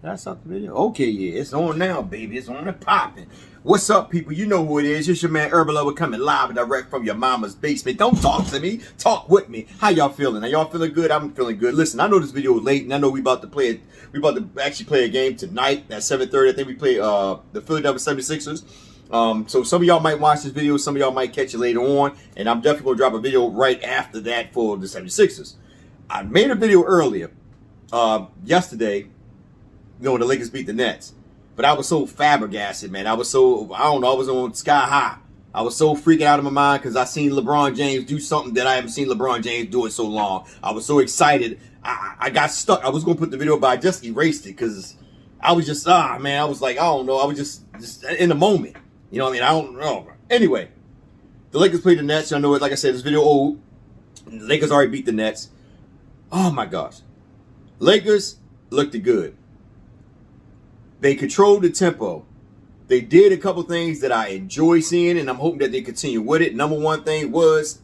Did I stop the video? Okay, yeah, it's on now, baby. It's on and popping. What's up, people? You know who it is. It's your man Urban Lover coming live and direct from your mama's basement. Don't talk to me. Talk with me. How y'all feeling? Are y'all feeling good? I'm feeling good. Listen, I know this video is late, and I know we about to play it. We about to actually play a game tonight at 7:30. I think we play the Philadelphia 76ers. So some of y'all might watch this video. Some of y'all might catch it later on. And I'm definitely going to drop a video right after that for the 76ers. I made a video earlier, yesterday, the Lakers beat the Nets. But I was so flabbergasted, man. I was on sky high. I was so freaking out of my mind because I seen LeBron James do something that I haven't seen LeBron James do in so long. I was so excited. I got stuck. I was going to put the video, but I just erased it because I was just, man. I was like, I don't know. I was just in the moment. You know what I mean? I don't know. Anyway, the Lakers played the Nets. I know it. Like I said, this video old. The Lakers already beat the Nets. Oh, my gosh. Lakers looked good. They controlled the tempo. They did a couple things that I enjoy seeing, and I'm hoping that they continue with it. Number one thing was,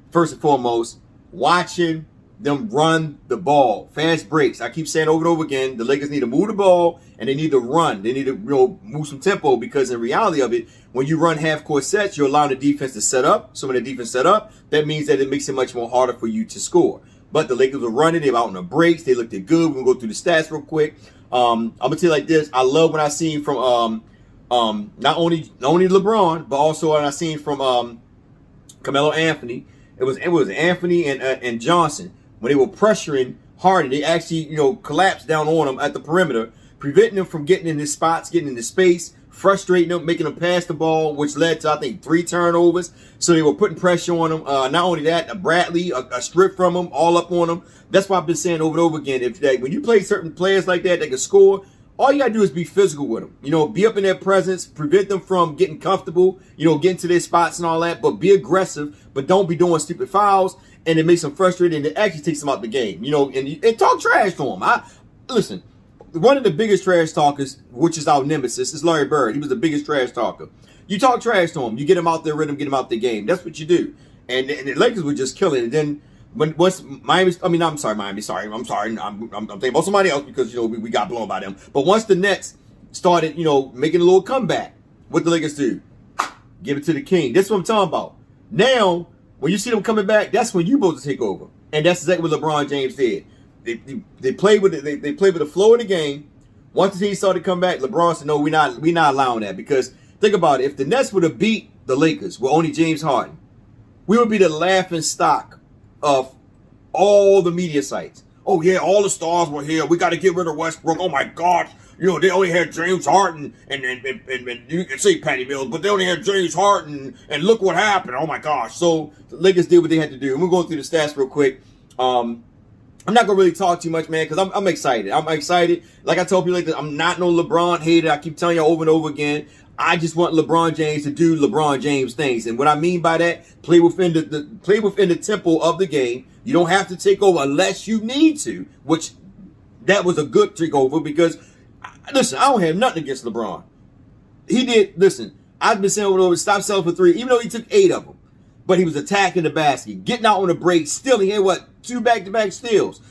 first and foremost, watching them run the ball. Fast breaks. I keep saying over and over again, the Lakers need to move the ball, and they need to run. They need to move some tempo, because in reality of it, when you run half-court sets, you're allowing the defense to set up. So when the defense set up, that means that it makes it much more harder for you to score. But the Lakers were running. They were out on the breaks. They looked good. We're going to go through the stats real quick. I'm going to tell you like this. I love when I seen from not only LeBron, but also when I seen from Carmelo Anthony. It was Anthony and Johnson. When they were pressuring Harden, they actually collapsed down on him at the perimeter, preventing him from getting in his spots, getting into space, frustrating them, making them pass the ball, which led to, I think, 3 turnovers. So they were putting pressure on him. Not only that, Bradley, a strip from him, all up on him. That's why I've been saying over and over again, when you play certain players like that can score, all you got to do is be physical with them. Be up in their presence, prevent them from getting comfortable, getting to their spots and all that, but be aggressive, but don't be doing stupid fouls, and it makes them frustrated, and it actually takes them out the game, and talk trash to them. Listen, one of the biggest trash talkers, which is our nemesis, is Larry Bird. He was the biggest trash talker. You talk trash to him, you get him out their rhythm, get him out the game. That's what you do. And the Lakers were just killing it. And then I'm thinking about somebody else because we got blown by them. But once the Nets started, making a little comeback, what the Lakers do? Give it to the king. That's what I'm talking about. Now, when you see them coming back, that's when you're supposed to take over. And that's exactly what LeBron James did. They played with it. They played with the flow of the game. Once the team started to come back, LeBron said, "No, we're not allowing that." Because think about it: if the Nets would have beat the Lakers with only James Harden, we would be the laughing stock of all the media sites. Oh yeah, all the stars were here. We got to get rid of Westbrook. Oh my gosh, they only had James Harden and you can say Patty Mills, but they only had James Harden, and look what happened. Oh my gosh. So the Lakers did what they had to do. And we're going through the stats real quick. I'm not going to really talk too much, man, because I'm excited. I'm excited. Like I told people, I'm not no LeBron hater. I keep telling you over and over again. I just want LeBron James to do LeBron James things. And what I mean by that, play within the tempo of the game. You don't have to take over unless you need to, which that was a good takeover because, listen, I don't have nothing against LeBron. He did, listen, I've been saying over and over, stop selling for 3, even though he took 8 of them. But he was attacking the basket, getting out on the break, stealing. He had 2 back-to-back steals.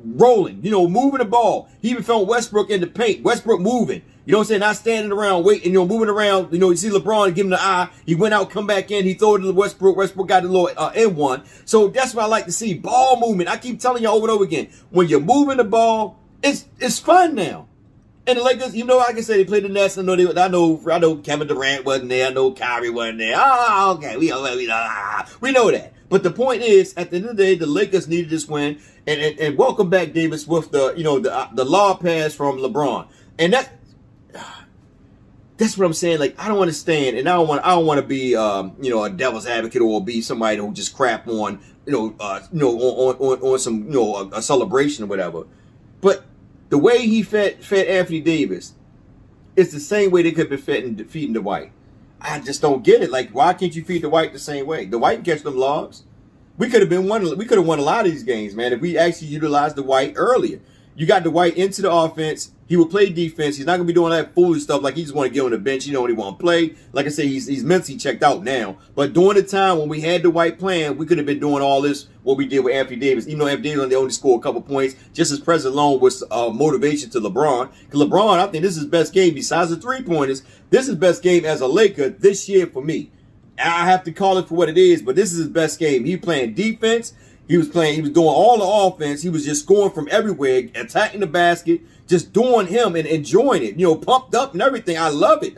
Rolling, moving the ball. He even found Westbrook in the paint. Westbrook moving. You know what I'm saying? Not standing around, waiting, moving around. You see LeBron give him the eye. He went out, come back in. He threw it to Westbrook. Westbrook got a little N1. So that's what I like to see. Ball movement. I keep telling you over and over again. When you're moving the ball, it's fun now. And the Lakers, like I said, they played the Nets. I know Kevin Durant wasn't there. I know Kyrie wasn't there. Okay, we know that. But the point is, at the end of the day, the Lakers needed this win, and welcome back, Davis, with the law pass from LeBron, and that's what I'm saying. Like, I don't understand, and I don't want to be a devil's advocate or be somebody who just crap on on some a celebration or whatever, but the way he fed Anthony Davis is the same way they could have been feeding Dwight. I just don't get it. Like, why can't you feed Dwight the same way? Dwight can catch them lobs. We could have won a lot of these games, man, if we actually utilized Dwight earlier. You got Dwight into the offense, He will play defense. He's not going to be doing that foolish stuff like he just want to get on the bench. You know what he want to play. Like I say, he's mentally checked out now. But during the time when we had the right plan, we could have been doing all this, what we did with Anthony Davis. Even though Anthony Davis only scored a couple points, just his presence alone was motivation to LeBron. Because LeBron, I think this is his best game besides the three-pointers. This is his best game as a Laker this year for me. I have to call it for what it is, but this is his best game. He playing defense. He was doing all the offense. He was just scoring from everywhere, attacking the basket, just doing him and enjoying it. You know, pumped up and everything. I love it.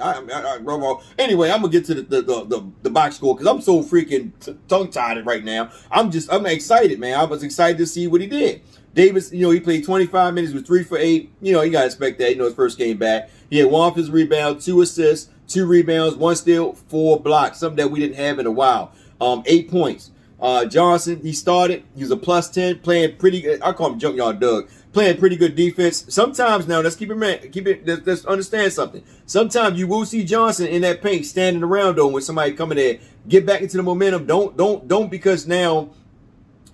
Anyway, I'm gonna get to the box score because I'm so freaking tongue-tied right now. I'm excited, man. I was excited to see what he did. Davis, you know, he played 25 minutes with 3 for 8. You know, you gotta expect that. You know, his first game back. He had 1 offensive rebound, 2 assists, 2 rebounds, 1 steal, 4 blocks. Something that we didn't have in a while. 8 points. Johnson, he started. He was a +10, playing pretty good. I call him Junkyard Doug. Playing pretty good defense. Sometimes now, let's let's understand something. Sometimes you will see Johnson in that paint standing around though when somebody coming there. Get back into the momentum. Don't because now,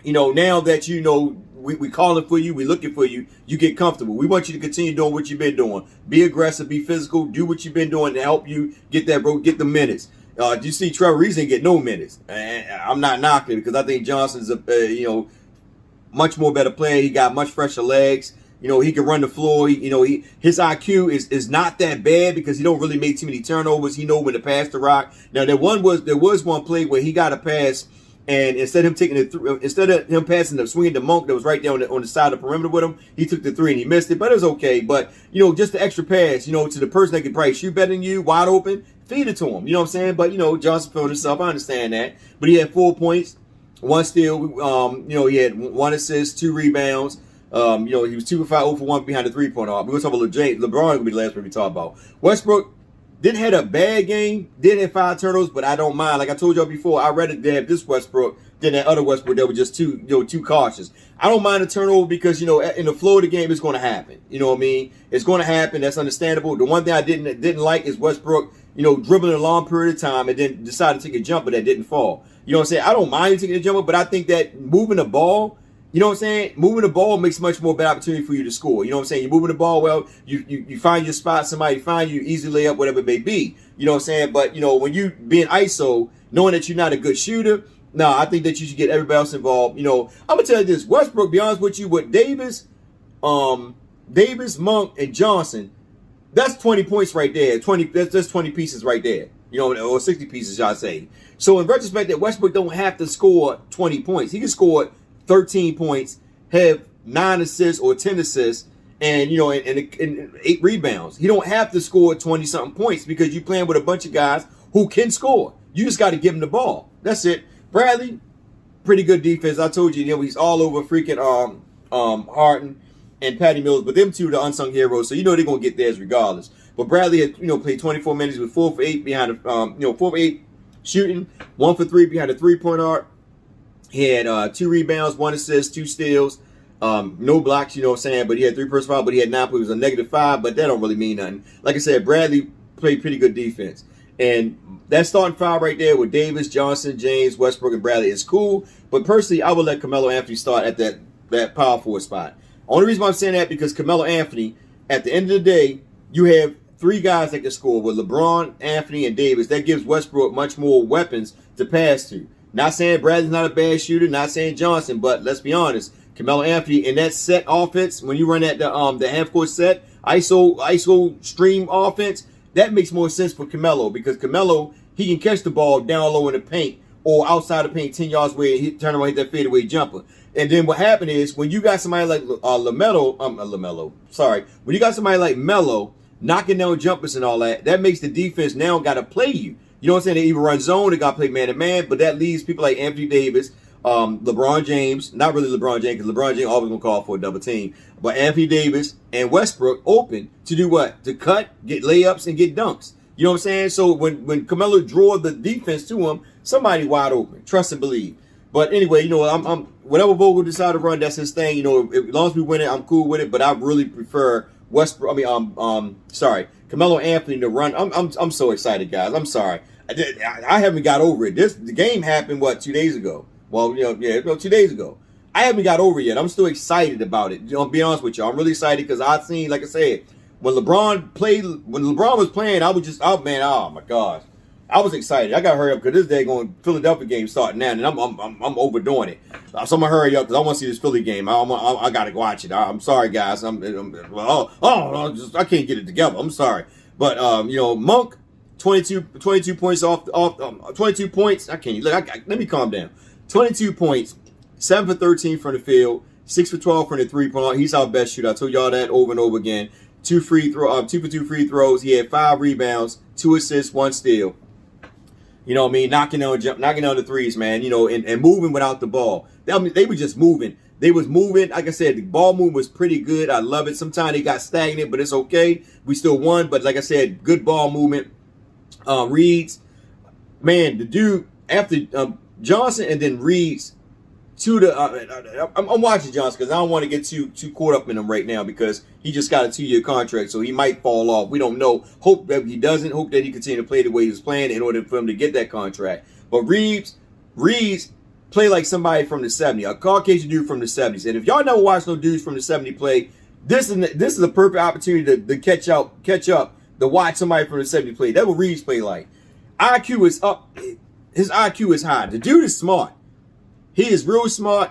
you know, now that you know we calling for you, we looking for you, you get comfortable. We want you to continue doing what you've been doing. Be aggressive, be physical, do what you've been doing to help you get that, bro, get the minutes. You see, Trevor Reeves didn't get no minutes. And I'm not knocking it because I think Johnson's a much more better player. He got much fresher legs. You know, he can run the floor. His IQ is not that bad because he don't really make too many turnovers. He know when to pass the rock. Now there was one play where he got a pass, and instead of him passing the swinging to Monk that was right there on the side of the perimeter with him, he took the 3 and he missed it. But it was okay. But you know, just the extra pass, you know, to the person that can probably shoot better than you, wide open. Feed it to him, you know what I'm saying? But, you know, Johnson filled himself. I understand that. But he had 4 points, 1 steal. You know, he had 1 assist, 2 rebounds. You know, he was 2 for 5, 0 for 1 behind the three-point arc. We're going to talk about LeBron. LeBron will be the last one we talk about. Westbrook didn't have a bad game. Did have 5 turnovers, but I don't mind. Like I told y'all before, I'd rather have this Westbrook than that other Westbrook that was just too cautious. I don't mind the turnover because, you know, in the flow of the game, it's going to happen. You know what I mean? It's going to happen. That's understandable. The one thing I didn't like is Westbrook, you know, dribbling a long period of time and then decided to take a jumper that didn't fall. You know what I'm saying? I don't mind taking a jumper, but I think that moving the ball, you know what I'm saying? Moving the ball makes much more better opportunity for you to score. You know what I'm saying? You're moving the ball well. You find your spot. Somebody find you, easy lay up, whatever it may be. You know what I'm saying? But, you know, when you being ISO, knowing that you're not a good shooter, no, I think that you should get everybody else involved. You know, I'm going to tell you this. Westbrook, be honest with you, with Davis, Monk, and Johnson, that's 20 points right there. That's 20 pieces right there. You know, or 60 pieces, y'all say. So in retrospect, that Westbrook don't have to score 20 points. He can score 13 points, have 9 assists or 10 assists, and you know, and 8 rebounds. He don't have to score 20-something points because you're playing with a bunch of guys who can score. You just got to give him the ball. That's it. Bradley, pretty good defense. I told you know, he's all over freaking Harden and Patty Mills, but them two are the unsung heroes, so you know they're gonna get theirs regardless. But Bradley had, you know, played 24 minutes with 4 for 8 behind 4 for 8 shooting, 1 for 3 behind the three-point arc. He had 2 rebounds, 1 assist, 2 steals, no blocks, you know what I'm saying, but he had 3 personal fouls, but he had 9 points. It was a -5, but that don't really mean nothing. Like I said, Bradley played pretty good defense. And that starting 5 right there with Davis, Johnson, James, Westbrook, and Bradley is cool. But personally, I would let Carmelo Anthony start at that power forward spot. Only reason why I'm saying that because Carmelo Anthony, at the end of the day, you have 3 guys that can score with LeBron, Anthony, and Davis. That gives Westbrook much more weapons to pass to. Not saying Bradley's not a bad shooter, not saying Johnson, but let's be honest, Carmelo Anthony in that set offense, when you run at the half-court set, ISO stream offense, that makes more sense for Carmelo because Carmelo, he can catch the ball down low in the paint or outside the paint 10 yards away and he turn around, hit that fadeaway jumper. And then what happened is when you got somebody like when you got somebody like Melo knocking down jumpers and all that, that makes the defense now got to play you. You know what I'm saying? They even run zone, they got to play man-to-man, but that leaves people like Anthony Davis, LeBron James, not really LeBron James, because LeBron James always going to call for a double team, but Anthony Davis and Westbrook open to do what? To cut, get layups, and get dunks. You know what I'm saying? So when Carmelo draw the defense to him, somebody wide open. Trust and believe. But anyway, you know, I'm whatever Vogel decide to run, that's his thing. You know, as long as we win it, I'm cool with it. But I really prefer Westbrook. Carmelo Anthony to run. I'm so excited, guys. I'm sorry. I haven't got over it. The game happened 2 days ago. Well, 2 days ago. I haven't got over it yet. I'm still excited about it. You know, to be honest with you, I'm really excited because I've seen, like I said, when LeBron was playing, I was just, oh man, oh my gosh, I was excited. I got to hurry up because this day going Philadelphia game starting now, and I'm overdoing it. So I'm gonna hurry up because I want to see this Philly game. I got to watch it. I'm sorry, guys. I can't get it together. I'm sorry, but Monk, 22 points off 22 points. I can't let me calm down. 22 points, 7 for 13 from the field, 6 for 12 from the 3-point line. He's our best shooter. I told y'all that over and over again. 2 for 2 free throws. He had 5 rebounds, 2 assists, 1 steal. You know what I mean? Knocking on the threes, man. And moving without the ball. They were just moving. They was moving. Like I said, the ball movement was pretty good. I love it. Sometimes they got stagnant, but it's okay. We still won. But like I said, good ball movement. Reeves, man, the dude after Johnson and then Reeves. I'm watching Johnson because I don't want to get too caught up in him right now because he just got a 2-year contract, so he might fall off. We don't know. Hope that he doesn't. Hope that he continue to play the way he was playing in order for him to get that contract. But Reeves play like somebody from the 70s, a Caucasian dude from the 70s. And if y'all never watched no dudes from the 70s play, this is a perfect opportunity to catch up, to watch somebody from the 70s play. That's what Reeves play like. IQ is up. His IQ is high. The dude is smart. He is real smart.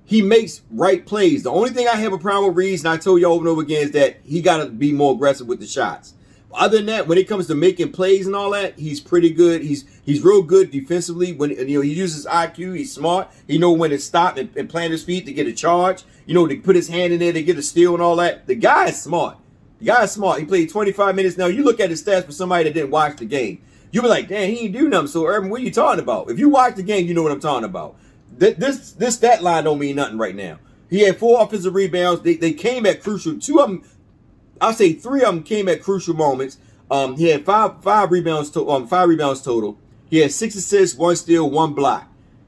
He makes right plays. The only thing I have a problem with Reeves, and I told you over and over again, is that he got to be more aggressive with the shots. Other than that, when it comes to making plays and all that, he's pretty good. He's real good defensively. When he uses IQ, he's smart. He know when to stop and plant his feet to get a charge. To put his hand in there to get a steal and all that. The guy is smart. He played 25 minutes. Now you look at his stats for somebody that didn't watch the game. You'll be like, damn, he ain't do nothing. So Urban, what are you talking about? If you watch the game, you know what I'm talking about. This stat line don't mean nothing right now. He had 4 offensive rebounds. They came at crucial. 2 of them, I'll say 3 of them came at crucial moments. He had five rebounds total. He had 6 assists, 1 steal, 1 block.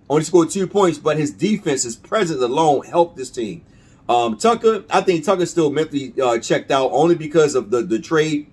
Only scored 2 points, but his defense, his presence alone helped this team. Tucker, I think Tucker's still mentally checked out only because of the trade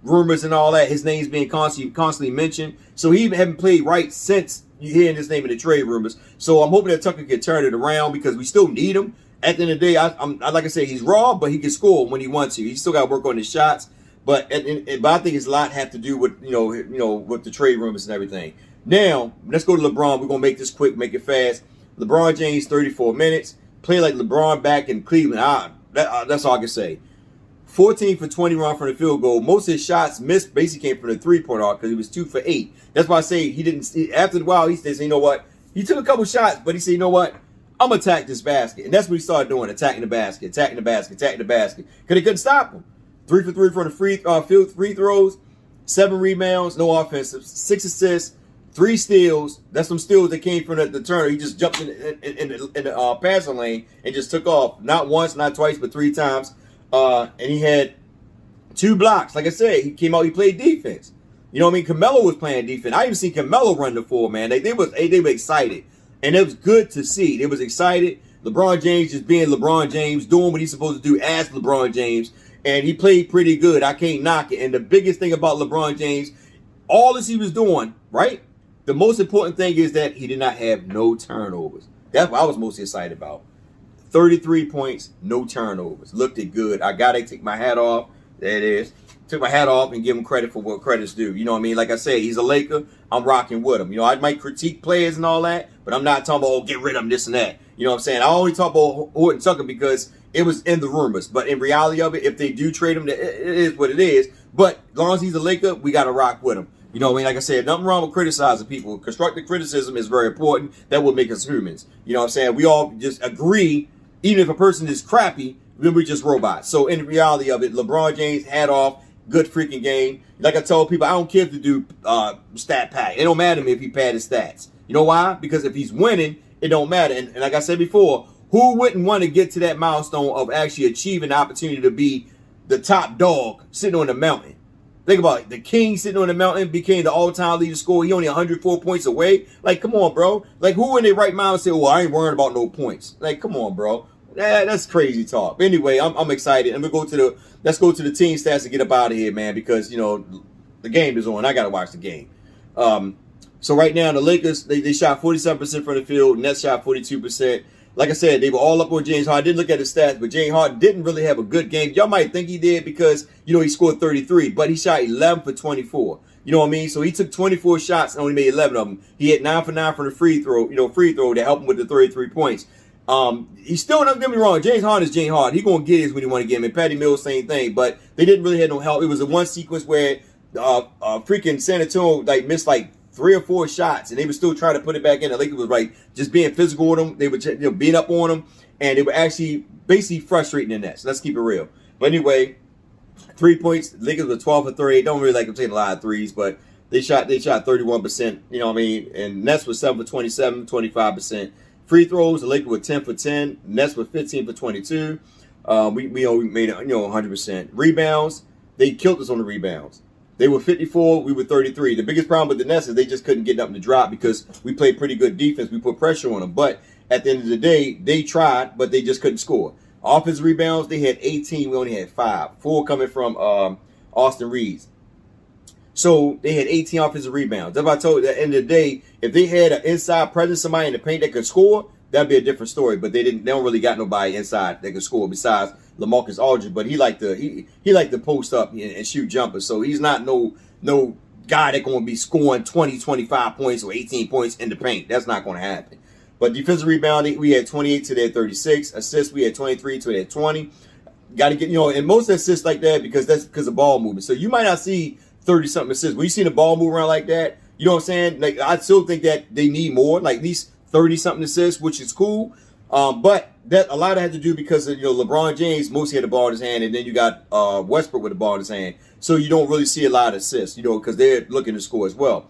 rumors and all that. His name's being constantly mentioned. So he haven't played right since you hearing his name in the trade rumors. So I'm hoping that Tucker can turn it around because we still need him. At the end of the day, I like I said, he's raw, but he can score when he wants to. He still got to work on his shots. But I think it's a lot have to do with with the trade rumors and everything. Now let's go to LeBron. We're gonna make this quick, make it fast. LeBron James, 34 minutes, play like LeBron back in Cleveland. That's all I can say. 14 for 20 run from the field goal. Most of his shots missed basically came from the 3-point arc because he was 2 for 8. That's why I say he didn't. After a while, he says, you know what? He took a couple shots, but he said, you know what? I'm gonna attack this basket, and that's what he started doing: attacking the basket. Because he couldn't stop him. 3 for 3 from the free throws, 7 rebounds, no offensive, 6 assists, 3 steals. That's some steals that came from the Turner. He just jumped in the passing lane and just took off. Not once, not twice, but 3 times. And he had 2 blocks. Like I said, he came out, he played defense. You know what I mean? Carmelo was playing defense. I even seen Carmelo run the floor, man. They were excited. And it was good to see. They was excited. LeBron James just being LeBron James, doing what he's supposed to do as LeBron James. And he played pretty good. I can't knock it. And the biggest thing about LeBron James, all this he was doing, right? The most important thing is that he did not have no turnovers. That's what I was most excited about. 33 points, no turnovers. Looked it good. I got to take my hat off. There it is. Took my hat off and give him credit for what credit's due. You know what I mean? Like I said, he's a Laker. I'm rocking with him. I might critique players and all that, but I'm not talking about, get rid of him, this and that. You know what I'm saying? I only talk about Horton Tucker because it was in the rumors. But in reality of it, if they do trade him, it is what it is. But as long as he's a Laker, we got to rock with him. You know what I mean? Like I said, nothing wrong with criticizing people. Constructive criticism is very important. That will make us humans. You know what I'm saying? We all just agree, even if a person is crappy, then we're just robots. So in reality of it, LeBron James, hat off, good freaking game. Like I told people, I don't care if the dude stat pad. It don't matter to me if he pad his stats. You know why? Because if he's winning, it don't matter. And like I said before, who wouldn't want to get to that milestone of actually achieving the opportunity to be the top dog sitting on the mountain? Think about it. The king sitting on the mountain became the all-time leader scorer. He only 104 points away. Like, come on, bro. Like, who in their right mind say, well, I ain't worrying about no points? Like, come on, bro. That's crazy talk. Anyway, I'm excited. And let's go to the team stats and get up out of here, man, because, the game is on. I got to watch the game. So right now, the Lakers, they shot 47% from the field. Nets shot 42%. like I said, they were all up on James Harden. I didn't look at his stats, but James Harden didn't really have a good game. Y'all might think he did because, you know, he scored 33, but he shot 11 for 24. You know what I mean? So he took 24 shots and only made 11 of them. He had 9 for 9 from the free throw to help him with the 33 points. He's still, don't get me wrong, James Harden is James Harden. He's going to get his when he want to get him. And Patty Mills, same thing. But they didn't really have no help. It was a one sequence where freaking San Antonio missed 3 or 4 shots, and they were still trying to put it back in. The Lakers was just being physical with them. They were beating up on them, and they were actually basically frustrating the Nets. Let's keep it real. But anyway, 3 points. Lakers were 12 for 38. Don't really like them taking a lot of threes, but they shot 31%. You know what I mean? And Nets was 7 for 27, 25%. Free throws, the Lakers were 10 for 10. Nets were 15 for 22. We made 100%. Rebounds, they killed us on the rebounds. They were 54, we were 33. The biggest problem with the Nets is they just couldn't get nothing to drop because we played pretty good defense. We put pressure on them. But at the end of the day, they tried, but they just couldn't score. Offensive rebounds, they had 18. We only had 5. 4 coming from Austin Reeves. So they had 18 offensive rebounds. That's what I told you. At the end of the day, if they had an inside presence, somebody in the paint that could score, that'd be a different story. But they don't really got nobody inside that could score besides LaMarcus Aldridge. But he liked to post up and shoot jumpers. So he's not no guy that's going to be scoring 20, 25 points or 18 points in the paint. That's not going to happen. But defensive rebounding, we had 28 to their 36. Assists, we had 23 to their 20. Got to get, and most assists like that that's because of ball movement. So you might not see 30-something assists. When you see the ball move around like that, you know what I'm saying? I still think that they need more, at least 30-something assists, which is cool. But that a lot of had to do because of, LeBron James mostly had the ball in his hand, and then you got Westbrook with the ball in his hand. So you don't really see a lot of assists, because they're looking to score as well.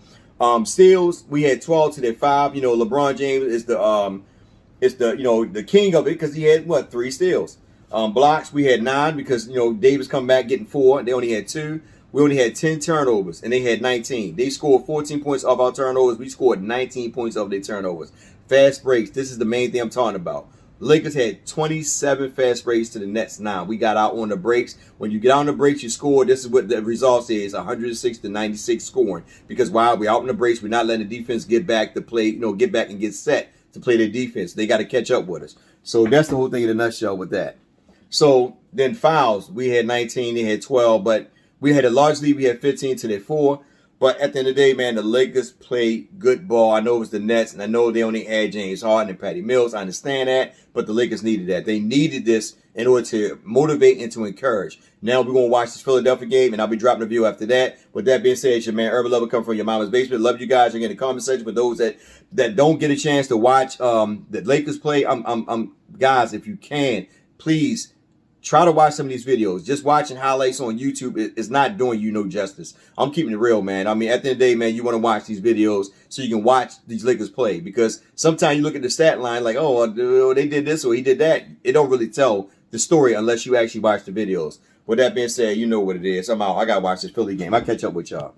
Steals, we had 12 to their 5. LeBron James is the king of it because he had 3 steals. Blocks, we had 9 because Davis come back getting 4. They only had 2. We only had 10 turnovers, and they had 19. They scored 14 points off our turnovers. We scored 19 points off their turnovers. Fast breaks. This is the main thing I'm talking about. Lakers had 27 fast breaks to the Nets 9. We got out on the breaks. When you get out on the breaks, you score. This is what the result is: 106 to 96 scoring. Because while we're out on the breaks, we're not letting the defense get back to play. Get back and get set to play their defense. They got to catch up with us. So that's the whole thing in a nutshell with that. So then fouls, we had 19. They had 12, but we had a large lead. We had 15 to their 4. But at the end of the day, man, the Lakers played good ball. I know it was the Nets, and I know they only had James Harden and Patty Mills. I understand that, but the Lakers needed that. They needed this in order to motivate and to encourage. Now we're going to watch this Philadelphia game, and I'll be dropping a video after that. With that being said, it's your man, Urban Lover, coming from your mama's basement. Love you guys. You're in the comment section. For those that don't get a chance to watch the Lakers play, guys, if you can, please try to watch some of these videos. Just watching highlights on YouTube is not doing you no justice. I'm keeping it real, man. I mean, at the end of the day, man, you want to watch these videos so you can watch these Lakers play. Because sometimes you look at the stat line like, oh, they did this or he did that. It don't really tell the story unless you actually watch the videos. With that being said, you know what it is. I'm out. I got to watch this Philly game. I'll catch up with y'all.